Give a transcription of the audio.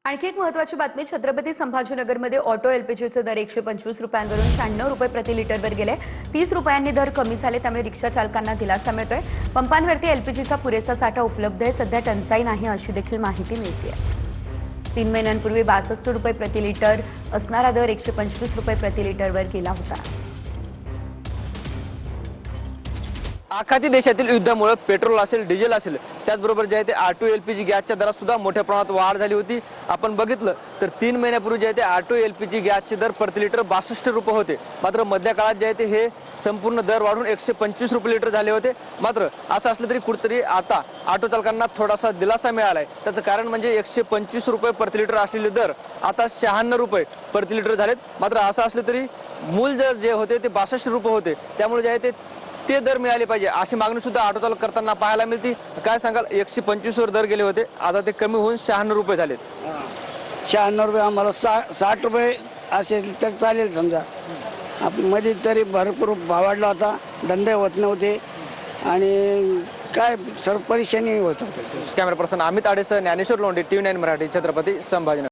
आणखी एक महत्त्वाची बातमी छत्रपती संभाजीनगरमध्ये ऑटो एलपीजीचे दर 125 रुपयांवरून 96 रुपये प्रति लिटरवर गेले। 30 रुपयांनी दर कमी झाले, त्यामुळे रिक्षा चालकांना दिलासा मिळतोय। पंपांवरती एलपीजीचा पुरेसा साठा उपलब्ध आहे, सध्या टंचाई नाही अशी देखील माहिती मिळते। 3 महिन्यांपूर्वी 62 रुपये प्रति लिटर असणारा दर 125 रुपये प्रति लिटरवर गेला होता। आखाती देशातील युद्धामुळे पेट्रोल असेल, डिझेल असेल, त्याचबरोबर जे आहे ते ऑटो एलपीजी गॅसच्या दरात सुद्धा मोठ्या प्रमाणात वाढ झाली होती। आपण बघितलं तर 3 महिन्यापूर्वी जे आहे ते ऑटो एलपीजी गॅसचे दर प्रति लिटर 62 रुपये होते। मात्र मध्य काळात जे आहे ते हे संपूर्ण दर वाढून 125 रुपये लिटर झाले होते। मात्र असं असलं तरी कुठेतरी आता ऑटो चालकांना थोडासा दिलासा मिळालाय। त्याचं कारण म्हणजे 125 रुपये प्रति लिटर असलेले दर आता 96 रुपये प्रति लिटर झालेत। मात्र असं असलं तरी मूल दर जे होते ते 62 रुपये होते, त्यामुळे जे आहे ते दर मिळाले पाहिजे अशी मागणी सुद्धा ऑटो चालक करताना पाहायला मिळते। काय सांगाल, 125 वर दर गेले होते, आता ते कमी होऊन 96 रुपये झालेत। 96 रुपये आम्हाला 60 रुपये असेल तर चालेल समजा। मध्ये तरी भरपूर भाव वाढला होता, धंदे होत नव्हते आणि काय सर्व परेशानी होत होती। कॅमेरा पर्सन अमित आडेसह ज्ञानेश्वर लोंढे, TV9 मराठी, छत्रपती संभाजीनगर।